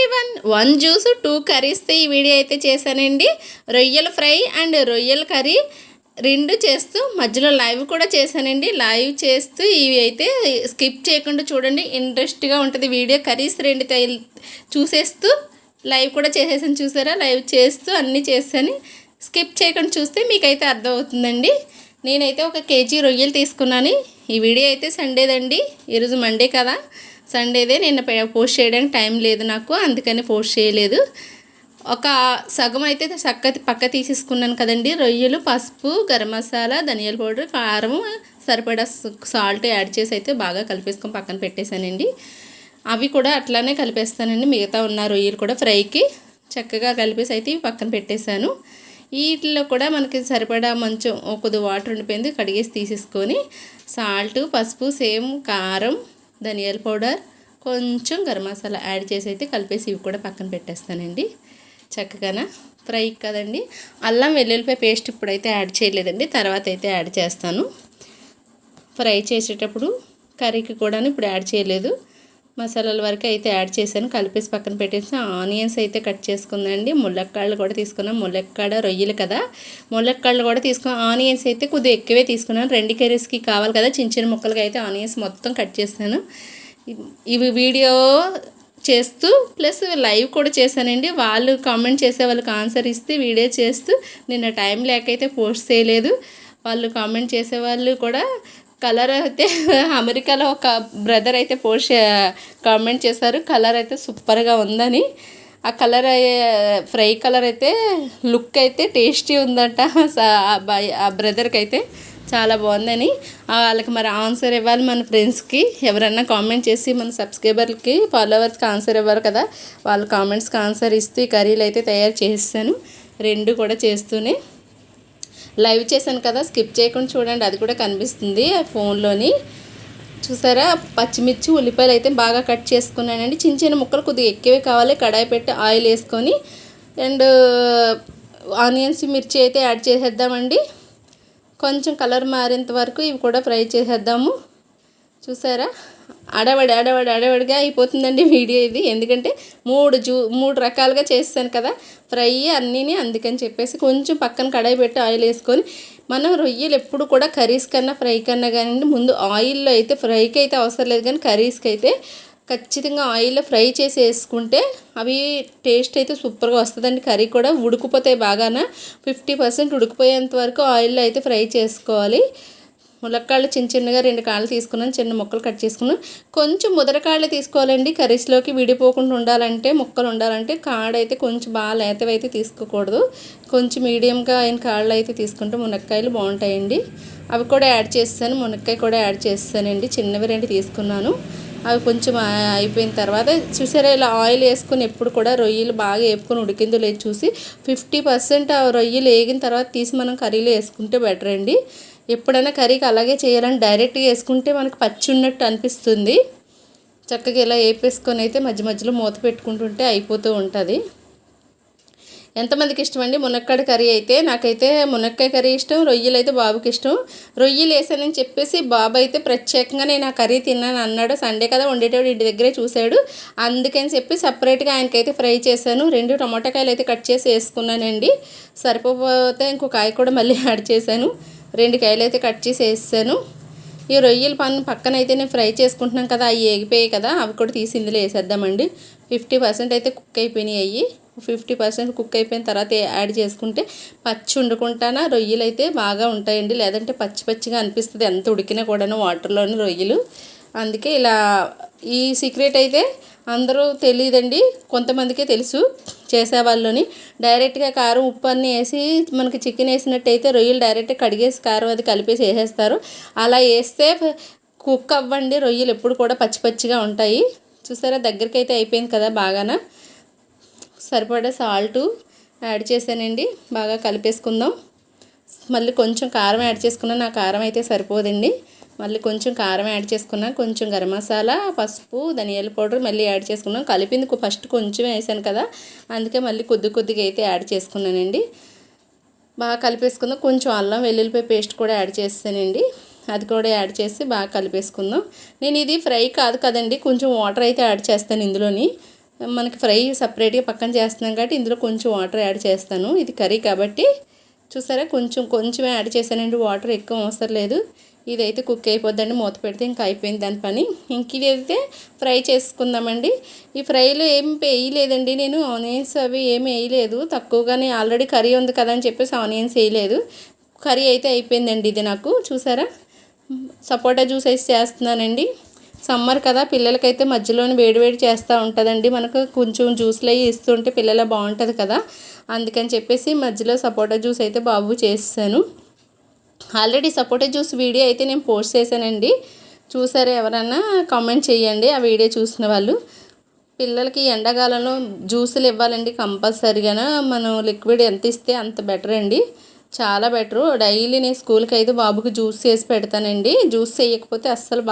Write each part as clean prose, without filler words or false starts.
Everyone, 1 juice 2 కర్రీస్తో ఈ video అయితే చేశానండి. రొయ్యల ఫ్రై అండ్ రొయ్యల కర్రీ రెండు చేస్తూ మధ్యలో లైవ్ కూడా చేశానండి. లైవ్ చేస్తూ ఇవి అయితే స్కిప్ చేయకుండా చూడండి, ఇంట్రెస్ట్గా ఉంటుంది వీడియో. కర్రీస్ రెండు చూసేస్తూ లైవ్ కూడా చేసేసాను, చూసారా? లైవ్ చేస్తూ అన్నీ చేశాను. స్కిప్ చేయకుండా చూస్తే మీకైతే అర్థమవుతుందండి. నేనైతే 1 కేజీ రొయ్యలు తీసుకున్నాను. ఈ వీడియో అయితే సండేదండి, ఈరోజు మండే కదా, సండేదే. నిన్న పోస్ట్ చేయడానికి టైం లేదు నాకు, అందుకని పోస్ట్ చేయలేదు. ఒక సగం అయితే పక్క తీసేసుకున్నాను కదండి. రొయ్యలు, పసుపు, గరం మసాలా, ధనియాల పౌడర్, కారం, సరిపడా సాల్ట్ యాడ్ చేసి అయితే బాగా కలిపేసుకొని పక్కన పెట్టేశానండి. అవి కూడా అట్లానే కలిపేస్తానండి. మిగతా ఉన్న రొయ్యలు కూడా ఫ్రైకి చక్కగా కలిపేసి అయితే పక్కన పెట్టేశాను. వీటిలో కూడా మనకి సరిపడా కొంచెం కొద్ది వాటర్ ఉండిపోయింది, కడిగేసి తీసేసుకొని సాల్ట్, పసుపు, సేమ్ కారం, ధనియాల పౌడర్, కొంచెం గరం మసాలా యాడ్ చేసి అయితే కలిపేసి ఇవి కూడా పక్కన పెట్టేస్తానండి. చక్కగా ఫ్రై కదండి. అల్లం వెల్లుల్లిపాయ పేస్ట్ ఇప్పుడైతే యాడ్ చేయలేదండి, తర్వాత అయితే యాడ్ చేస్తాను. ఫ్రై చేసేటప్పుడు కర్రీకి కూడా ఇప్పుడు యాడ్ చేయలేదు. మసాలాల వరకు అయితే యాడ్ చేశాను, కలిపేసి పక్కన పెట్టేసి ఆనియన్స్ అయితే కట్ చేసుకుందండి. ములక్కాడలు కూడా తీసుకున్నాం. ములక్కాడ రొయ్యలు కదా, ములక్కాడలు కూడా తీసుకున్నాం. ఆనియన్స్ అయితే కొద్దిగా ఎక్కువే తీసుకున్నాను, 2 కర్రీస్కి కావాలి కదా. చిన్న చిన్న ముక్కలుగా అయితే ఆనియన్స్ మొత్తం కట్ చేస్తాను. ఇవి వీడియో చేస్తూ ప్లస్ లైవ్ కూడా చేశానండి. వాళ్ళు కామెంట్ చేసే వాళ్ళకి ఆన్సర్ ఇస్తే వీడియో చేస్తూ నిన్న టైం లేకైతే పోస్ట్ చేయలేదు. వాళ్ళు కామెంట్ చేసేవాళ్ళు కూడా కలర్ అయితే అమెరికాలో ఒక బ్రదర్ అయితే కామెంట్ చేశారు, కలర్ అయితే సూపర్గా ఉందని. ఆ కలర్ ఫ్రై కలర్ అయితే లుక్ అయితే టేస్టీ ఉందట. ఆ బ్రదర్కి అయితే చాలా బాగుందని. వాళ్ళకి మరి ఆన్సర్ ఇవ్వాలి మన ఫ్రెండ్స్కి. ఎవరన్నా కామెంట్ చేసి మన సబ్స్క్రైబర్లకి, ఫాలోవర్స్కి ఆన్సర్ ఇవ్వాలి కదా. వాళ్ళ కామెంట్స్కి ఆన్సర్ ఇస్తూ ఈ కర్రీలు అయితే తయారు చేస్తాను. రెండు కూడా చేస్తూనే లైవ్ చేశాను కదా, స్కిప్ చేయకుండా చూడండి, అది కూడా కనిపిస్తుంది ఫోన్లోని. చూసారా? పచ్చిమిర్చి, ఉల్లిపాయలు అయితే బాగా కట్ చేసుకున్నానండి. చిన్న చిన్న ముక్కలు కొద్దిగా ఎక్కువే కావాలి. కడాయి పెట్టి ఆయిల్ వేసుకొని అండ్ ఆనియన్స్, మిర్చి అయితే యాడ్ చేసేద్దామండి. కొంచెం కలర్ మారేంత వరకు ఇవి కూడా ఫ్రై చేసేద్దాము. చూసారా? అడవడిగా అయిపోతుందండి వీడియో ఇది. ఎందుకంటే 3 రకాలుగా చేస్తాను కదా ఫ్రై అన్నీని, అందుకని చెప్పేసి కొంచెం పక్కన కడాయి పెట్టి ఆయిల్ వేసుకొని, మనం రొయ్యలు ఎప్పుడు కూడా కర్రీస్ కన్నా ఫ్రై కన్నా కానీ ముందు ఆయిల్లో అయితే, ఫ్రైకి అయితే అవసరం లేదు కానీ కర్రీస్కి అయితే ఖచ్చితంగా ఆయిల్లో ఫ్రై చేసి వేసుకుంటే అవి టేస్ట్ అయితే సూపర్గా వస్తుందండి. కర్రీ కూడా ఉడికిపోతాయి బాగాన. 50% ఉడికిపోయేంత వరకు ఆయిల్లో అయితే ఫ్రై చేసుకోవాలి. ములక్కాళ్ళు చిన్నగా 2 కాళ్ళు తీసుకున్నాను, చిన్న ముక్కలు కట్ చేసుకున్నాను. కొంచెం ముదరకాళ్ళు తీసుకోవాలండి కర్రీస్లోకి విడిపోకుండా ఉండాలంటే, ముక్కలు ఉండాలంటే. కాడైతే కొంచెం బాగా లేతవైతే తీసుకోకూడదు, కొంచెం మీడియంగా అయిన కాళ్ళు అయితే తీసుకుంటే మునక్కాయలు బాగుంటాయండి. అవి కూడా యాడ్ చేస్తాను, మునక్కాయ కూడా యాడ్ చేస్తానండి. చిన్నవి 2 తీసుకున్నాను. అవి కొంచెం అయిపోయిన తర్వాత చూసారా, ఇలా ఆయిల్ వేసుకొని ఎప్పుడు కూడా రొయ్యలు బాగా వేపుకొని ఉడికిందో లేదు చూసి 50% ఆ రొయ్యలు వేగిన తర్వాత తీసి మనం కర్రీలో వేసుకుంటే బెటర్ అండి. ఎప్పుడైనా కర్రీకి అలాగే చేయాలని డైరెక్ట్గా వేసుకుంటే మనకు పచ్చి ఉన్నట్టు అనిపిస్తుంది. చక్కగా ఇలా వేపేసుకొని అయితే మధ్య మధ్యలో మూత పెట్టుకుంటుంటే అయిపోతూ ఉంటుంది. ఎంతమందికి ఇష్టం అండి మునక్కాడ కర్రీ? అయితే నాకైతే మునక్కాయ కర్రీ ఇష్టం, రొయ్యలు అయితే బాబుకి ఇష్టం. రొయ్యలు వేసానని చెప్పేసి బాబు అయితే ప్రత్యేకంగా నేను ఆ కర్రీ తిన్నాను అన్నాడు. సండే కదా వండేటప్పుడు ఇంటి దగ్గరే చూశాడు, అందుకని చెప్పి సపరేట్గా ఆయనకైతే ఫ్రై చేశాను. 2 టమాటాకాయలు అయితే కట్ చేసి వేసుకున్నానండి. సరిపోతే ఇంకో కాయ కూడా మళ్ళీ యాడ్ చేశాను. 2 కాయలు అయితే కట్ చేసి వేసాను. ఈ రొయ్యల పక్కన అయితే నేను ఫ్రై చేసుకుంటున్నాను కదా, అవి వేగిపోయాయి కదా, అవి కూడా తీసి ఇందులో వేసేద్దామండి. 50% అయితే కుక్ అయిపోయినాయి. అవి 50% కుక్ అయిపోయిన తర్వాత యాడ్ చేసుకుంటే పచ్చి ఉండకుండానా రొయ్యలు అయితే బాగా ఉంటాయండి. లేదంటే పచ్చిగా అనిపిస్తుంది ఎంత ఉడికినా కూడాను వాటర్లోని రొయ్యలు. అందుకే ఇలా ఈ సీక్రెట్ అయితే అందరూ తెలియదండి, కొంతమందికే తెలుసు చేసేవాళ్ళని. డైరెక్ట్గా కారం, ఉప్పు అన్నీ వేసి మనకి చికెన్ వేసినట్టయితే రొయ్యలు డైరెక్ట్గా కడిగేసి కారం అది కలిపేసి వేసేస్తారు. అలా వేస్తే కుక్ అవ్వండి, రొయ్యలు ఎప్పుడు కూడా పచ్చిగా ఉంటాయి. చూసారా? దగ్గరికి అయితే అయిపోయింది కదా బాగాన. సరిపడా సాల్టు యాడ్ చేశానండి, బాగా కలిపేసుకుందాం. మళ్ళీ కొంచెం కారం యాడ్ చేసుకున్నాను, నా కారం అయితే సరిపోదండి. మళ్ళీ కొంచెం కారం యాడ్ చేసుకున్నాను, కొంచెం గరం మసాలా, పసుపు, ధనియాల పౌడర్ మళ్ళీ యాడ్ చేసుకున్నాను. కలిపింది ఫస్ట్ కొంచెం వేసాను కదా, అందుకే మళ్ళీ కొద్దిగా అయితే యాడ్ చేసుకున్నానండి. బాగా కలిపేసుకుందాం. కొంచెం అల్లం వెల్లుల్లిపాయ పేస్ట్ కూడా యాడ్ చేస్తానండి, అది కూడా యాడ్ చేసి బాగా కలిపేసుకుందాం. నేను ఇది ఫ్రై కాదు కదండి, కొంచెం వాటర్ అయితే యాడ్ చేస్తాను ఇందులోని. మనకి ఫ్రై సపరేట్గా పక్కన చేస్తున్నాం కాబట్టి ఇందులో కొంచెం వాటర్ యాడ్ చేస్తాను. ఇది కర్రీ కాబట్టి చూసారా కొంచెమే యాడ్ చేశానండి, వాటర్ ఎక్కువ అవసరం లేదు. ఇదైతే కుక్ అయిపోద్దండి, మూత పెడితే ఇంకా అయిపోయింది దాని పని. ఇంక ఇదైతే ఫ్రై చేసుకుందామండి. ఈ ఫ్రైలో ఏం వేయలేదండి నేను, ఆనియన్స్ అవి ఏమి వేయలేదు, తక్కువగానే ఆల్రెడీ కర్రీ ఉంది కదా అని చెప్పేసి ఆనియన్స్ వేయలేదు. కర్రీ అయితే అయిపోయిందండి ఇది నాకు. చూసారా సపోటా జ్యూస్ అయితే చేస్తున్నానండి. సమ్మర్ కదా, పిల్లలకైతే మధ్యలోనే వేడివేడి చేస్తూ ఉంటుందండి. మనకు కొంచెం జ్యూస్లు అవి ఇస్తుంటే పిల్లల బాగుంటుంది కదా, అందుకని చెప్పేసి మధ్యలో సపోటా జ్యూస్ అయితే బాబు చేస్తాను. ఆల్రెడీ సపోటా జ్యూస్ వీడియో అయితే నేను పోస్ట్ చేశానండి, చూసారా ఎవరన్నా కామెంట్ చేయండి ఆ వీడియో చూసిన వాళ్ళు. పిల్లలకి ఎండాకాలంలో జ్యూసులు ఇవ్వాలండి కంపల్సరీగా. మనం లిక్విడ్ ఎంత ఇస్తే అంత బెటర్ అండి, చాలా బెటరు. డైలీ నేను స్కూల్కి అయితే బాబుకి జ్యూస్ చేసి పెడతానండి. జ్యూస్ చేయకపోతే అస్సలు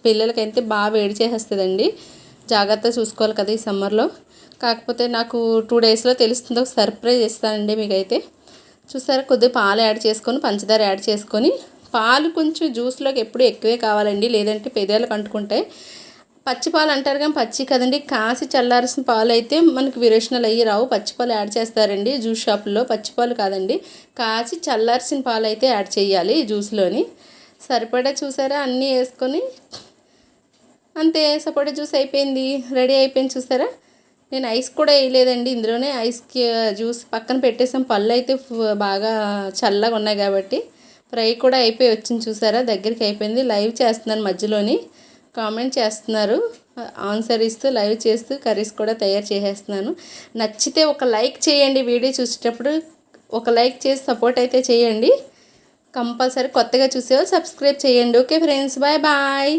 పిల్లలకైతే బాగా వేడి చేసేస్తుందండి. జాగ్రత్తగా చూసుకోవాలి కదా ఈ సమ్మర్లో. కాకపోతే నాకు 2 డేస్లో తెలుస్తుంది, ఒక సర్ప్రైజ్ ఇస్తానండి మీకైతే. చూసారా కొద్దిగా పాలు యాడ్ చేసుకొని పంచదార యాడ్ చేసుకొని, పాలు కొంచెం జ్యూస్లోకి ఎప్పుడు ఎక్కువే కావాలండి, లేదంటే పెదాలకు అంటుకుంటాయి. పచ్చి పాలు అంటారు కానీ పచ్చి కదండి, కాసి చల్లాల్సిన పాలు అయితే మనకి విరేచనాలు అయ్యి రావు. పచ్చిపాలు యాడ్ చేస్తారండి జ్యూస్ షాపుల్లో, పచ్చిపాలు కాదండి, కాచి చల్లార్చిన పాలు అయితే యాడ్ చేయాలి జ్యూస్లోని. సరిపడా చూసారా అన్నీ వేసుకొని అంతే, సపోటా జ్యూస్ అయిపోయింది, రెడీ అయిపోయింది. చూసారా నేను ఐస్ కూడా వేయలేదండి ఇందులోనే, ఐస్కి జ్యూస్ పక్కన పెట్టేసాం. పళ్ళు అయితే బాగా చల్లగా ఉన్నాయి కాబట్టి. ఫ్రై కూడా అయిపోయి వచ్చింది చూసారా, దగ్గరికి అయిపోయింది. లైవ్ చేస్తున్నాను మధ్యలోని, కామెంట్ చేస్తున్నారు, ఆన్సర్ ఇస్తూ లైవ్ చేస్తూ కర్రీస్ కూడా తయారు చేసేస్తున్నాను. నచ్చితే ఒక లైక్ చేయండి, వీడియో చూసేటప్పుడు ఒక లైక్ చేసి సపోర్ట్ అయితే చేయండి. కంపల్సరీ కొత్తగా చూసేవాళ్ళు సబ్స్క్రైబ్ చేయండి. Okay friends, bye bye.